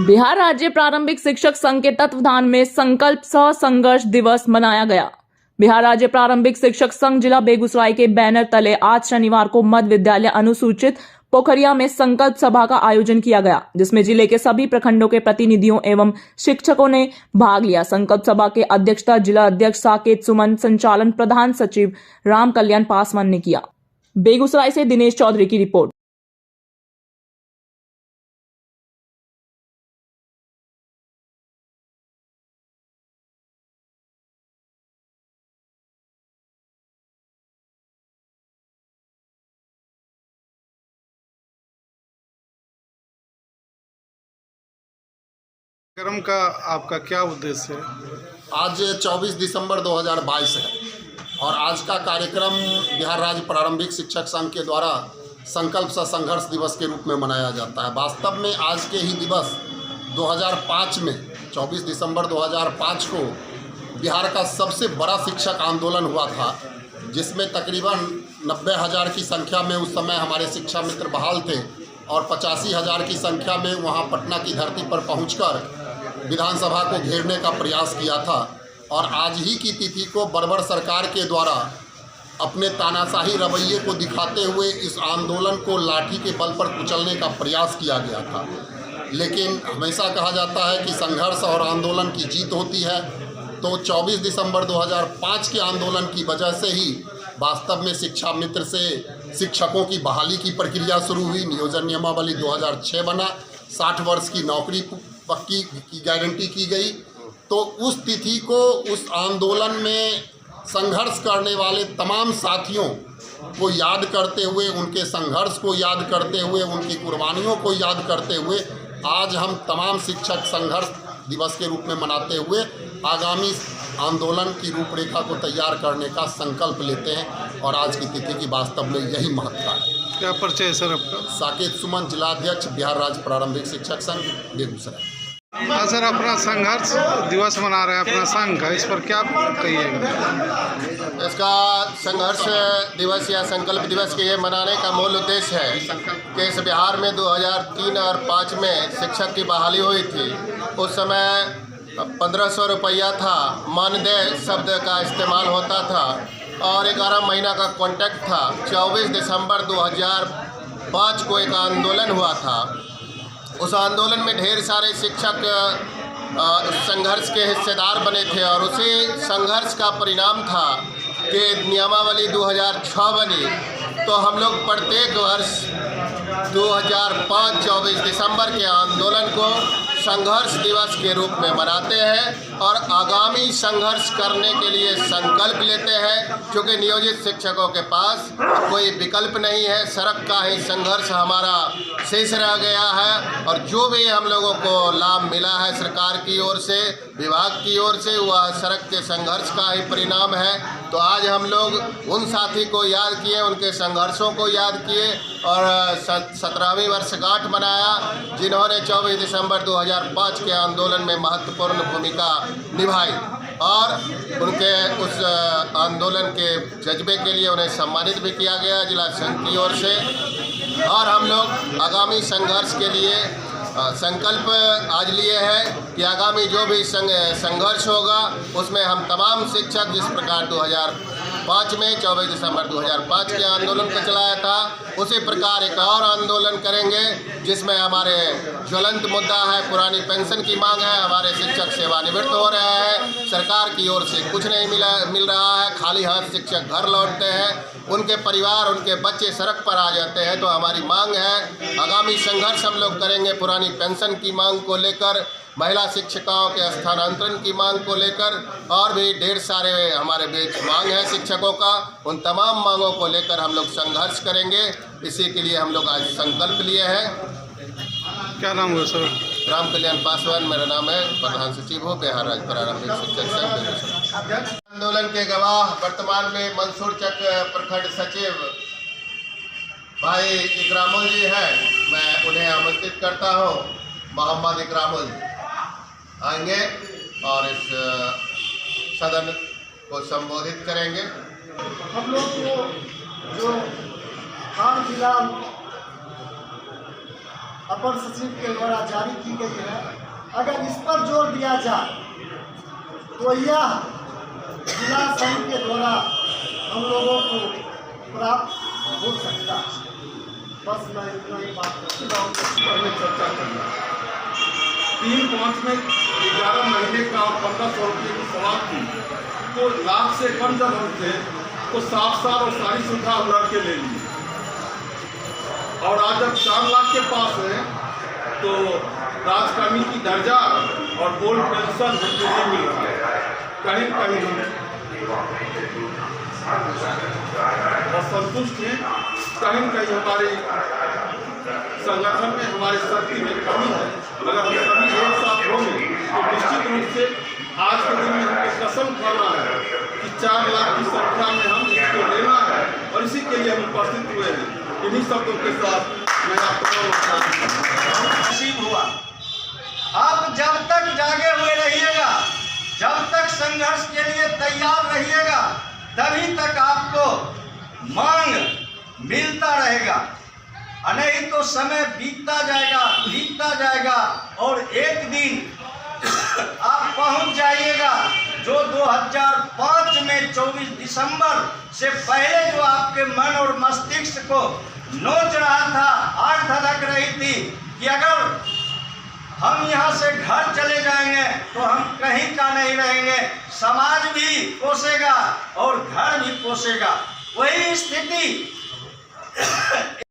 बिहार राज्य प्रारंभिक शिक्षक संघ के तत्वावधान में संकल्प सह संघर्ष दिवस मनाया गया। बिहार राज्य प्रारंभिक शिक्षक संघ जिला बेगूसराय के बैनर तले आज शनिवार को मध्य विद्यालय अनुसूचित पोखरिया में संकल्प सभा का आयोजन किया गया, जिसमें जिले के सभी प्रखंडों के प्रतिनिधियों एवं शिक्षकों ने भाग लिया। संकल्प सभा के अध्यक्षता जिला अध्यक्ष साकेत सुमन, संचालन प्रधान सचिव राम कल्याण पासवान ने किया। बेगूसराय से दिनेश चौधरी की रिपोर्ट। कार्यक्रम का आपका क्या उद्देश्य है? आज 24 दिसंबर 2022 है और आज का कार्यक्रम बिहार राज्य प्रारंभिक शिक्षक संघ के द्वारा संकल्प सह संघर्ष दिवस के रूप में मनाया जाता है। वास्तव में आज के ही दिवस 2005 में 24 दिसंबर 2005 को बिहार का सबसे बड़ा शिक्षक आंदोलन हुआ था, जिसमें तकरीबन 90,000 की संख्या में उस समय हमारे शिक्षा मित्र बहाल थे और 85,000 की संख्या में वहाँ पटना की धरती पर पहुँचकर विधानसभा को घेरने का प्रयास किया था। और आज ही की तिथि को बर्बर सरकार के द्वारा अपने तानाशाही रवैये को दिखाते हुए इस आंदोलन को लाठी के बल पर कुचलने का प्रयास किया गया था। लेकिन हमेशा कहा जाता है कि संघर्ष और आंदोलन की जीत होती है, तो 24 दिसंबर 2005 के आंदोलन की वजह से ही वास्तव में शिक्षा मित्र से शिक्षकों की बहाली की प्रक्रिया शुरू हुई। नियोजन नियमावली 2006 बना, 60 वर्ष की नौकरी पक्की की गारंटी की गई। तो उस तिथि को उस आंदोलन में संघर्ष करने वाले तमाम साथियों को याद करते हुए, उनके संघर्ष को याद करते हुए, उनकी कुर्बानियों को याद करते हुए आज हम तमाम शिक्षक संघर्ष दिवस के रूप में मनाते हुए आगामी आंदोलन की रूपरेखा को तैयार करने का संकल्प लेते हैं। और आज की तिथि की वास्तव में यही महत्ता है। क्या परिचय है सर आपका? साकेत सुमन, जिलाध्यक्ष बिहार राज्य प्रारंभिक शिक्षक संघ बेगूसराय। हाँ सर, अपना संघर्ष दिवस मना रहे हैं अपना संघ का, इस पर क्या कहिएगा? इसका संघर्ष दिवस या संकल्प दिवस के ये मनाने का मूल उद्देश्य है कि इस बिहार में 2003 और 2005 में शिक्षक की बहाली हुई थी। उस समय 1500 रुपया था, मानदेय शब्द का इस्तेमाल होता था और 11 महीना का कॉन्ट्रैक्ट था। 24 दिसंबर 2005 को एक आंदोलन हुआ था। उस आंदोलन में ढेर सारे शिक्षक संघर्ष के हिस्सेदार बने थे और उसी संघर्ष का परिणाम था कि नियमावली 2006 बनी। तो हम लोग प्रत्येक वर्ष 2005 24 दिसंबर के आंदोलन को संघर्ष दिवस के रूप में मनाते हैं और आगामी संघर्ष करने के लिए संकल्प लेते हैं, क्योंकि नियोजित शिक्षकों के पास कोई विकल्प नहीं है। सड़क का ही संघर्ष हमारा शेष रह गया है और जो भी हम लोगों को लाभ मिला है सरकार की ओर से, विभाग की ओर से, वह सड़क के संघर्ष का ही परिणाम है। तो आज हम लोग उन साथी को याद किए, उनके संघर्षों को याद किए और 17वीं वर्षगांठ मनाया, जिन्होंने 24 दिसंबर 2005 के आंदोलन में महत्वपूर्ण भूमिका निभाई और उनके उस आंदोलन के जज्बे के लिए उन्हें सम्मानित भी किया गया जिला संघ की ओर से। और हम लोग आगामी संघर्ष के लिए संकल्प आज लिए हैं कि आगामी जो भी संघर्ष होगा उसमें हम तमाम शिक्षक, जिस प्रकार 2005 में 24 दिसंबर 2005 के आंदोलन को चलाया था, उसी प्रकार एक और आंदोलन करेंगे जिसमें हमारे ज्वलंत मुद्दा है, पुरानी पेंशन की मांग है। हमारे शिक्षक सेवानिवृत्त हो रहे हैं, सरकार की ओर से कुछ नहीं मिल रहा है, खाली हाथ शिक्षक घर लौटते हैं, उनके परिवार, उनके बच्चे सड़क पर आ जाते हैं। तो हमारी मांग है, आगामी संघर्ष हम लोग करेंगे पुरानी पेंशन की मांग को लेकर, महिला शिक्षिकाओं के स्थानांतरण की मांग को लेकर और भी ढेर सारे हमारे बीच मांग है शिक्षकों का। उन तमाम मांगों को लेकर हम लोग संघर्ष करेंगे। इसी के लिए हम लोग आज संकल्प लिए हैं। क्या नाम है सर? राम कल्याण पासवान मेरा नाम है, प्रधान सचिव हूँ बिहार राज्य प्रारंभिक शिक्षक संघ। आंदोलन के गवाह वर्तमान में मंसूर चक प्रखंड सचिव भाई इकरामुल जी हैं। मैं उन्हें आमंत्रित करता हूँ। मोहम्मद इकरामुल आएंगे और इस सदन को संबोधित करेंगे। हम लोग को जो काम मिला अपर सचिव के द्वारा जारी की गई है, अगर इस पर जोर दिया जाए तो यह जिला संघ के द्वारा हम लोगों को प्राप्त हो सकता है। बस मैं इतना ही बात करता हूँ। पहले चर्चा करना 3-5 में 11 महीने का 1500 रुपये की सवाल थी, तो लाख से कम जब हम थे तो 7 साल और सारी सुविधा हम लड़के ले लिए, और आज जब 4 लाख के पास है तो राजकर्मी की दर्जा और गोल्ड पेंशन नहीं मिल रहा है, कहीं कहीं असंतुष्ट हैं, कहीं कहीं हमारे संगठन में हमारी शक्ति में कमी है। अगर हम सभी एक साथ होंगे तो निश्चित रूप से आज के दिन में हमको कसम खाना है कि 4 लाख की संख्या में हम इसको लेना है, और इसी के लिए हम उपस्थित हुए हैं। इन्हीं शब्दों के साथ मैं आपको नसीब हुआ। आप जब तक जागे हुए रहिएगा, जब तक संघर्ष के लिए तैयार रहिएगा, तभी तक आपको मांग मिलता रहेगा, नहीं तो समय बीतता जाएगा और एक दिन आप पहुंच जाइएगा जो 2005 में 24 दिसंबर से पहले जो आपके मन और मस्तिष्क को नोच रहा था, आग धधक रही थी कि अगर हम यहाँ से घर चले जाएंगे तो हम कहीं का नहीं रहेंगे, समाज भी पोसेगा और घर भी पोसेगा। वही स्थिति